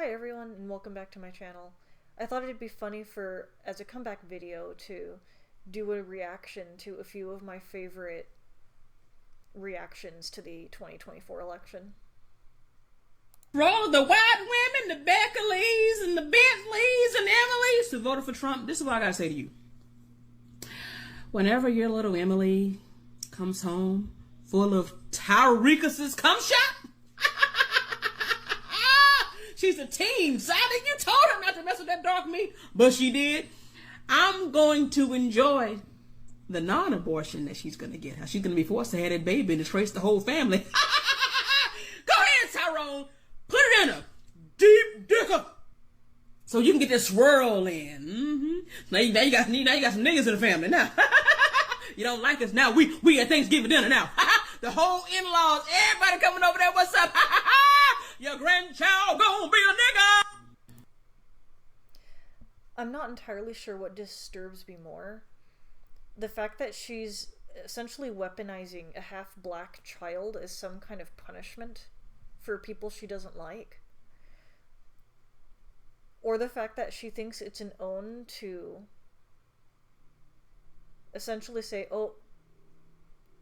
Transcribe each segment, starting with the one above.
Hi everyone and welcome back to my channel. I thought it'd be funny as a comeback video to do a reaction to a few of my favorite reactions to the 2024 election. For all of the white women, the Beckleys and the Bentleys and Emilys who voted for Trump, this is what I gotta say to you. Whenever your little Emily comes home full of Tyreekuses cum shot, she's a teen. Sadly, you told her not to mess with that dark meat, but she did. I'm going to enjoy the non-abortion that she's going to get. She's going to be forced to have that baby and disgrace the whole family. Go ahead, Tyrone. Put it in a deep dicker so you can get that swirl in. Now you got some niggas in the family now. You don't like us now. We at Thanksgiving dinner now. The whole in-laws, everybody coming over there. What's up? Your grandchild gonna be a nigga. I'm not entirely sure what disturbs me more. The fact that she's essentially weaponizing a half-black child as some kind of punishment for people she doesn't like. Or the fact that she thinks it's an own to essentially say, oh,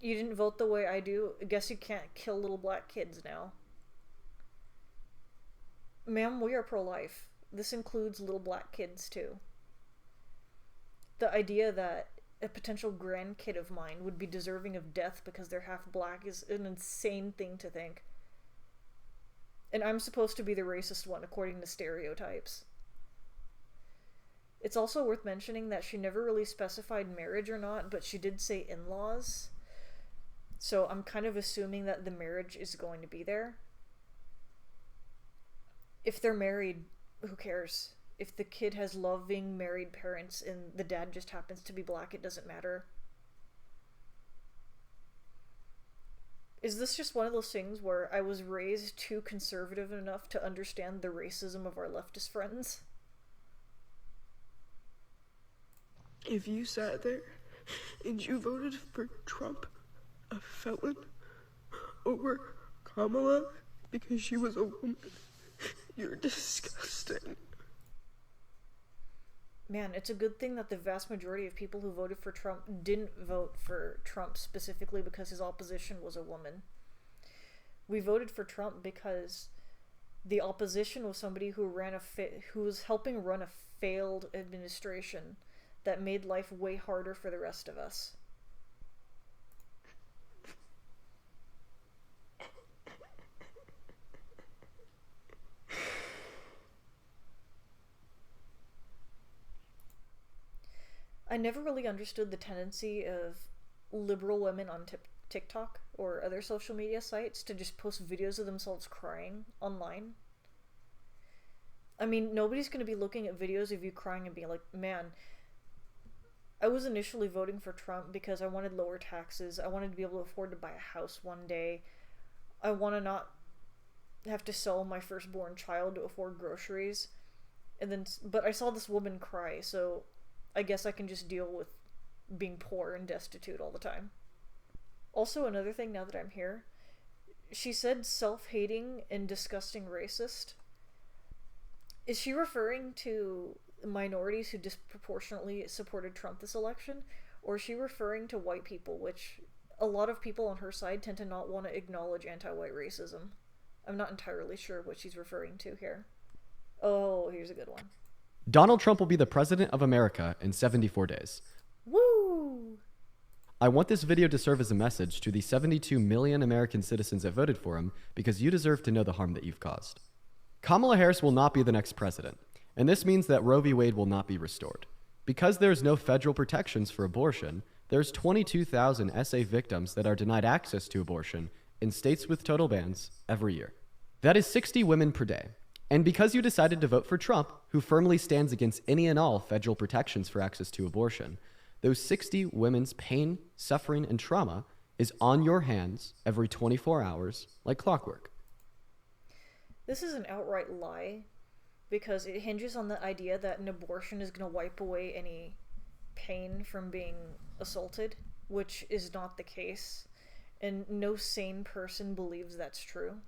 you didn't vote the way I do, I guess you can't kill little black kids now. Ma'am, we are pro-life. This includes little black kids too. The idea that a potential grandkid of mine would be deserving of death because they're half black is an insane thing to think. And I'm supposed to be the racist one according to stereotypes. It's also worth mentioning that she never really specified marriage or not, but she did say in-laws. So I'm kind of assuming that the marriage is going to be there. If they're married, who cares? If the kid has loving married parents and the dad just happens to be black, it doesn't matter. Is this just one of those things where I was raised too conservative enough to understand the racism of our leftist friends? If you sat there and you voted for Trump, a felon, over Kamala because she was a woman, you're disgusting. Man, it's a good thing that the vast majority of people who voted for Trump didn't vote for Trump specifically because his opposition was a woman. We voted for Trump because the opposition was somebody who who was helping run a failed administration that made life way harder for the rest of us. I never really understood the tendency of liberal women on TikTok or other social media sites to just post videos of themselves crying online. I mean, nobody's going to be looking at videos of you crying and being like, man, I was initially voting for Trump because I wanted lower taxes. I wanted to be able to afford to buy a house one day. I want to not have to sell my firstborn child to afford groceries. But I saw this woman cry, so I guess I can just deal with being poor and destitute all the time. Also, another thing now that I'm here, she said self-hating and disgusting racist. Is she referring to minorities who disproportionately supported Trump this election? Or is she referring to white people, which a lot of people on her side tend to not want to acknowledge anti-white racism? I'm not entirely sure what she's referring to here. Oh, here's a good one. Donald Trump will be the president of America in 74 days. Woo! I want this video to serve as a message to the 72 million American citizens that voted for him because you deserve to know the harm that you've caused. Kamala Harris will not be the next president, and this means that Roe v. Wade will not be restored. Because there's no federal protections for abortion, there's 22,000 SA victims that are denied access to abortion in states with total bans every year. That is 60 women per day. And because you decided to vote for Trump, who firmly stands against any and all federal protections for access to abortion, those 60 women's pain, suffering, and trauma is on your hands every 24 hours like clockwork. This is an outright lie because it hinges on the idea that an abortion is going to wipe away any pain from being assaulted, which is not the case, and no sane person believes that's true.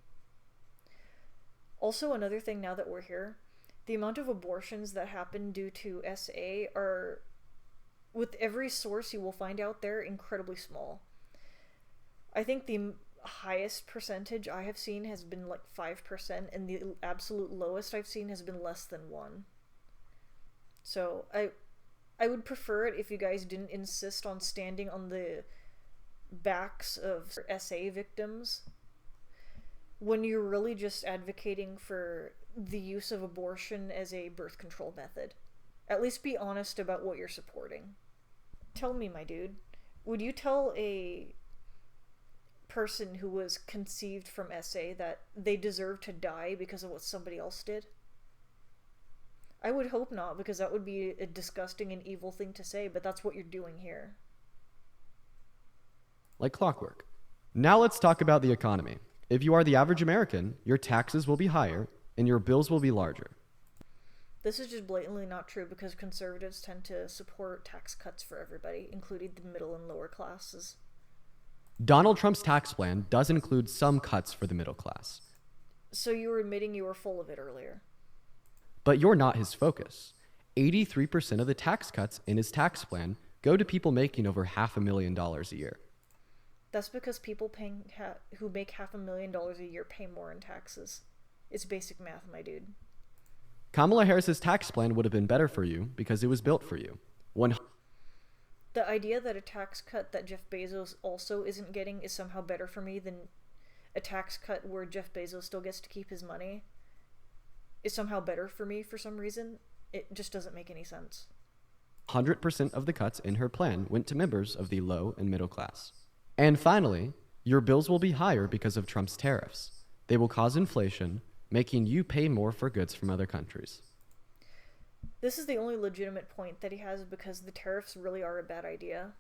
Also, another thing now that we're here, the amount of abortions that happen due to SA are, with every source you will find out there, incredibly small. I think the highest percentage I have seen has been like 5%, and the absolute lowest I've seen has been less than 1. So I would prefer it if you guys didn't insist on standing on the backs of SA victims when you're really just advocating for the use of abortion as a birth control method. At least be honest about what you're supporting. Tell me, my dude, would you tell a person who was conceived from SA that they deserve to die because of what somebody else did? I would hope not, because that would be a disgusting and evil thing to say, but that's what you're doing here. Like clockwork. Now let's talk about the economy. If you are the average American, your taxes will be higher and your bills will be larger. This is just blatantly not true, because conservatives tend to support tax cuts for everybody, including the middle and lower classes. Donald Trump's tax plan does include some cuts for the middle class. So you were admitting you were full of it earlier. But you're not his focus. 83% of the tax cuts in his tax plan go to people making over $500,000 a year. That's because people who make $500,000 a year pay more in taxes. It's basic math, my dude. Kamala Harris's tax plan would have been better for you because it was built for you. The idea that a tax cut that Jeff Bezos also isn't getting is somehow better for me than a tax cut where Jeff Bezos still gets to keep his money is somehow better for me for some reason. It just doesn't make any sense. 100% of the cuts in her plan went to members of the low and middle class. And finally, your bills will be higher because of Trump's tariffs. They will cause inflation, making you pay more for goods from other countries. This is the only legitimate point that he has, because the tariffs really are a bad idea.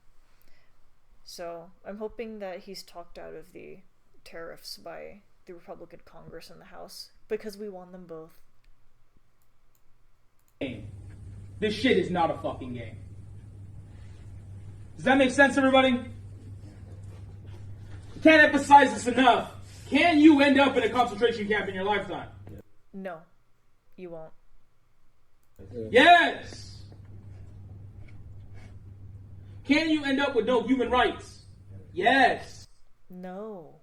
So I'm hoping that he's talked out of the tariffs by the Republican Congress and the House, because we won them both. This shit is not a fucking game. Does that make sense, everybody? Can't emphasize this enough. Can you end up in a concentration camp in your lifetime? No, you won't. Yes. Can you end up with no human rights? Yes. No.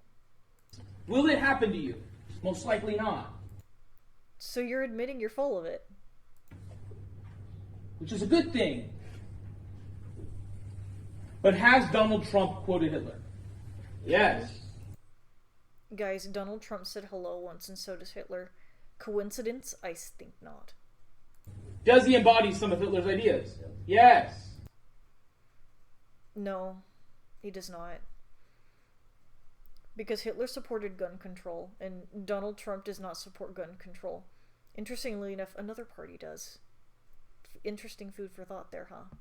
Will it happen to you? Most likely not. So you're admitting you're full of it. Which is a good thing. But has Donald Trump quoted Hitler? Yes. Guys, Donald Trump said hello once, and so does Hitler. Coincidence? I think not. Does he embody some of Hitler's ideas? Yes. No, he does not. Because Hitler supported gun control, and Donald Trump does not support gun control. Interestingly enough, another party does. Interesting food for thought there, huh?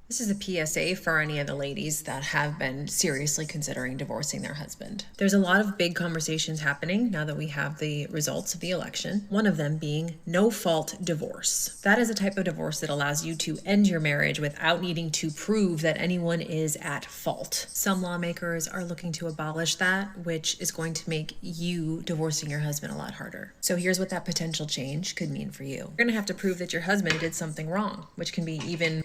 This is a PSA for any of the ladies that have been seriously considering divorcing their husband. There's a lot of big conversations happening now that we have the results of the election. One of them being no-fault divorce. That is a type of divorce that allows you to end your marriage without needing to prove that anyone is at fault. Some lawmakers are looking to abolish that, which is going to make you divorcing your husband a lot harder. So here's what that potential change could mean for you. You're going to have to prove that your husband did something wrong, which can be even...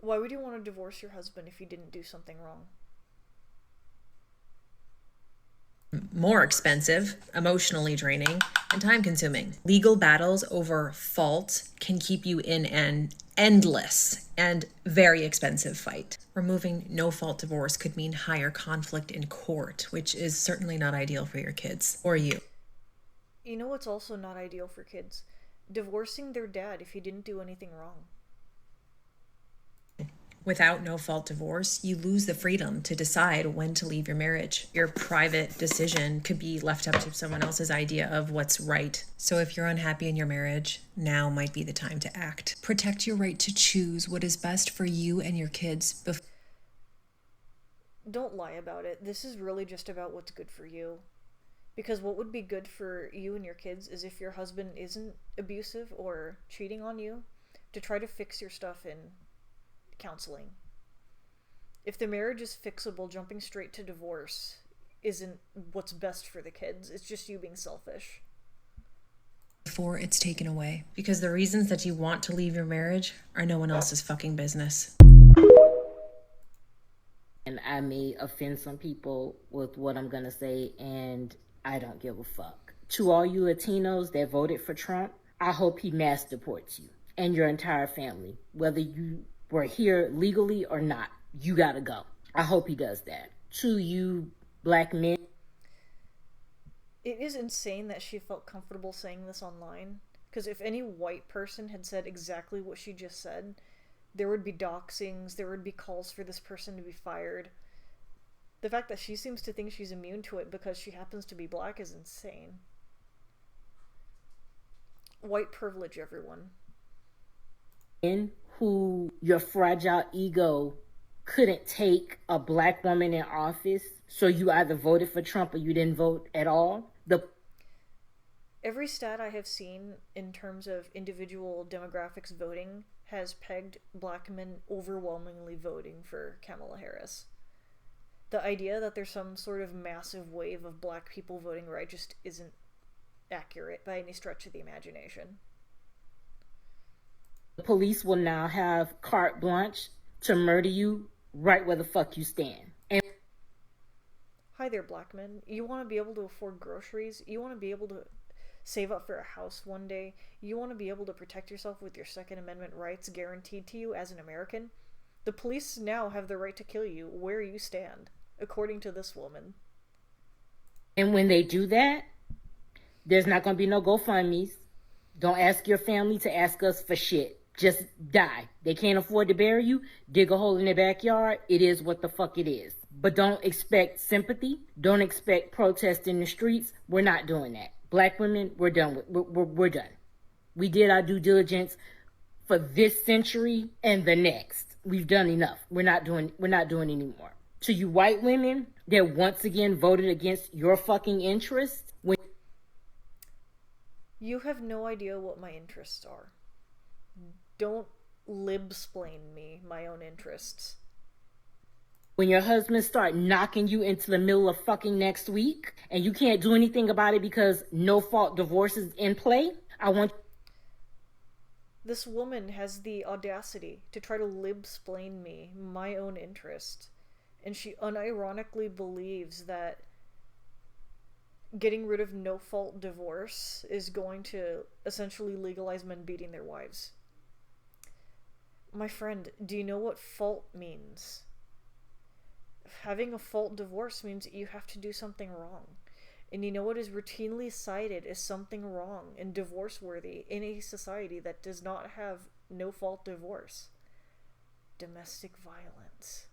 Why would you want to divorce your husband if he didn't do something wrong? more expensive, emotionally draining, and time consuming. Legal battles over fault can keep you in an endless and very expensive fight. Removing no-fault divorce could mean higher conflict in court, which is certainly not ideal for your kids or you. You know what's also not ideal for kids? Divorcing their dad if he didn't do anything wrong. Without no-fault divorce, you lose the freedom to decide when to leave your marriage. Your private decision could be left up to someone else's idea of what's right. So if you're unhappy in your marriage, now might be the time to act. Protect your right to choose what is best for you and your kids. Don't lie about it. This is really just about what's good for you. Because what would be good for you and your kids is if your husband isn't abusive or cheating on you, to try to fix your stuff in counseling. If the marriage is fixable, jumping straight to divorce isn't what's best for the kids. It's just you being selfish. Before it's taken away. Because the reasons that you want to leave your marriage are no one else's fucking business. And I may offend some people with what I'm gonna say, and I don't give a fuck. To all you Latinos that voted for Trump, I hope he mass deports you and your entire family. Whether you were here legally or not, you gotta go. I hope he does that. To you black men. It is insane that she felt comfortable saying this online, because if any white person had said exactly what she just said, there would be doxings, there would be calls for this person to be fired. The fact that she seems to think she's immune to it because she happens to be black is insane. White privilege, everyone. Who your fragile ego couldn't take a black woman in office, so you either voted for Trump or you didn't vote at all. Every stat I have seen in terms of individual demographics voting has pegged black men overwhelmingly voting for Kamala Harris. The idea that there's some sort of massive wave of black people voting right just isn't accurate by any stretch of the imagination. The police will now have carte blanche to murder you right where the fuck you stand. And hi there, black men. You want to be able to afford groceries? You want to be able to save up for a house one day? You want to be able to protect yourself with your Second Amendment rights guaranteed to you as an American? The police now have the right to kill you where you stand, according to this woman. And when they do that, there's not going to be no GoFundMes. Don't ask your family to ask us for shit. Just die. They can't afford to bury you. Dig a hole in their backyard. It is what the fuck it is. But don't expect sympathy. Don't expect protest in the streets. We're not doing that. Black women, we're done. We're done. We did our due diligence for this century and the next. We've done enough. We're not doing anymore. To you white women that once again voted against your fucking interests, you have no idea what my interests are. Don't lib-splain me my own interests. When your husband start knocking you into the middle of fucking next week and you can't do anything about it because no-fault divorce is in play, I want... This woman has the audacity to try to lib-splain me my own interest, and she unironically believes that getting rid of no-fault divorce is going to essentially legalize men beating their wives. My friend, do you know what fault means? Having a fault divorce means that you have to do something wrong. And you know what is routinely cited as something wrong and divorce-worthy in a society that does not have no-fault divorce? Domestic violence.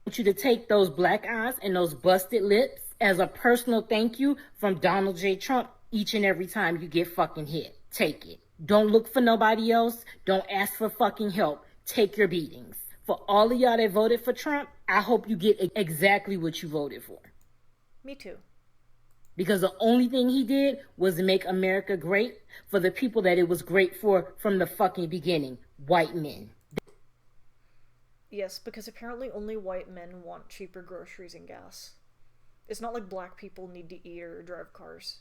I want you to take those black eyes and those busted lips as a personal thank you from Donald J. Trump each and every time you get fucking hit. Take it. Don't look for nobody else. Don't ask for fucking help. Take your beatings. For all of y'all that voted for Trump, I hope you get exactly what you voted for. Me too. Because the only thing he did was make America great for the people that it was great for from the fucking beginning. White men. Yes, because apparently only white men want cheaper groceries and gas. It's not like black people need to eat or drive cars.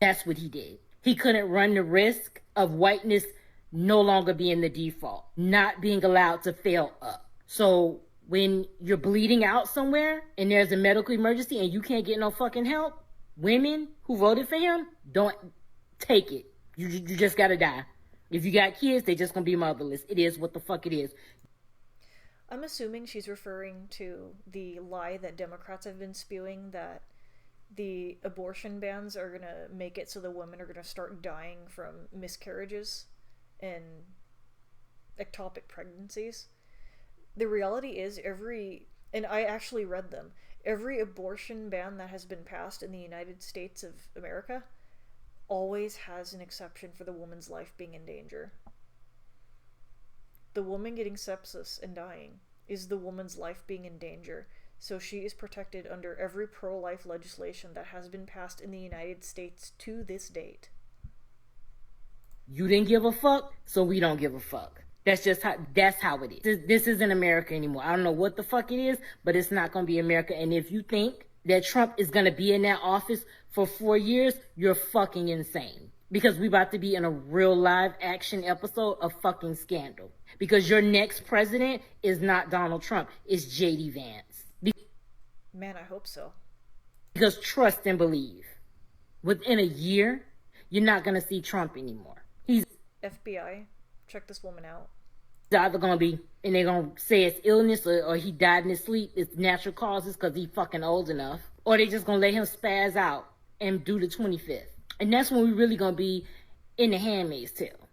That's what he did. He couldn't run the risk of whiteness no longer being the default, not being allowed to fail up. So when you're bleeding out somewhere and there's a medical emergency and you can't get no fucking help, women who voted for him, don't take it. You just gotta die. If you got kids, they just gonna be motherless. It is what the fuck it is. I'm assuming she's referring to the lie that Democrats have been spewing that the abortion bans are gonna make it so the women are gonna start dying from miscarriages and ectopic pregnancies. The reality is and I actually read them, every abortion ban that has been passed in the United States of America always has an exception for the woman's life being in danger. The woman getting sepsis and dying is the woman's life being in danger, so she is protected under every pro-life legislation that has been passed in the United States to this date. You didn't give a fuck, so we don't give a fuck. That's how it is. This isn't America anymore. I don't know what the fuck it is, but it's not going to be America. And if you think that Trump is going to be in that office for 4 years, you're fucking insane. Because we about to be in a real live action episode of fucking Scandal. Because your next president is not Donald Trump, it's JD Vance. Man, I hope so. Because trust and believe. Within a year, you're not going to see Trump anymore. He's FBI, check this woman out. either going to be, and they're going to say it's illness or he died in his sleep. It's natural causes because he's fucking old enough. Or they just going to let him spaz out and do the 25th. And that's when we're really going to be in The Handmaid's Tale.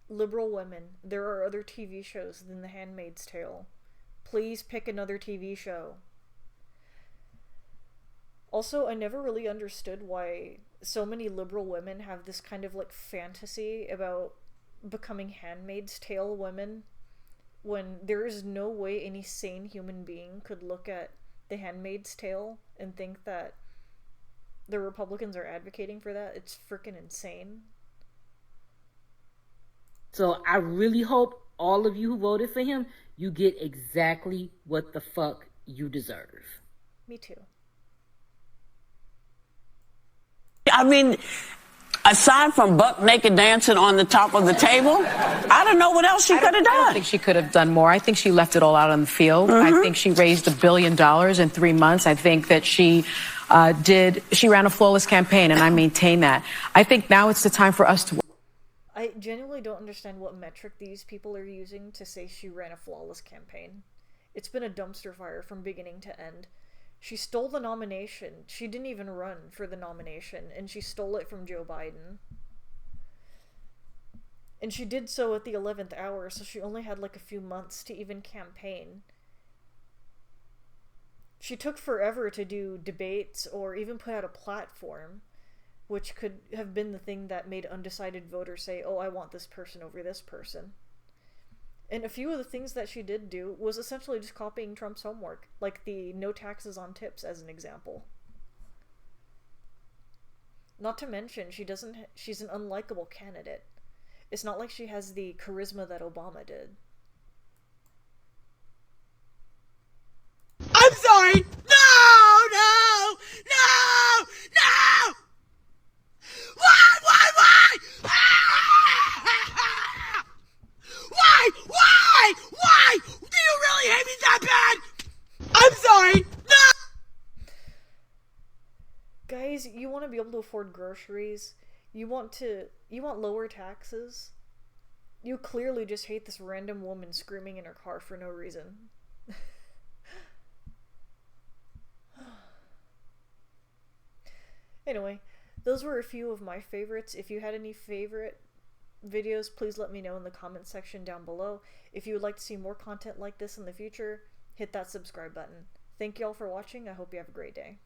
Liberal women, there are other TV shows than The Handmaid's Tale. Please pick another TV show. Also, I never really understood why so many liberal women have this kind of like fantasy about becoming Handmaid's Tale women, when there is no way any sane human being could look at The Handmaid's Tale and think that the Republicans are advocating for that. It's freaking insane. So I really hope all of you who voted for him, you get exactly what the fuck you deserve. Me too. I mean, aside from buck naked dancing on the top of the table, I don't know what else she could have done. I don't think she could have done more. I think she left it all out on the field. I think she raised $1 billion in 3 months. I think that she ran a flawless campaign, and I maintain that. I think now it's the time for us to. I genuinely don't understand what metric these people are using to say she ran a flawless campaign. It's been a dumpster fire from beginning to end. She stole the nomination. She didn't even run for the nomination, and she stole it from Joe Biden. And she did so at the 11th hour, so she only had like a few months to even campaign. She took forever to do debates or even put out a platform, which could have been the thing that made undecided voters say, oh, I want this person over this person. And a few of the things that she did do was essentially just copying Trump's homework, like the no taxes on tips as an example. Not to mention, she's an unlikable candidate. It's not like she has the charisma that Obama did. I'm sorry. No! Why? Why? Do you really hate me that bad? I'm sorry. No! Guys, you want to be able to afford groceries? You want lower taxes? You clearly just hate this random woman screaming in her car for no reason. Anyway, those were a few of my favorites. If you had any favorite videos, please let me know in the comment section down below. If you would like to see more content like this in the future, hit that subscribe button. Thank you all for watching. I hope you have a great day.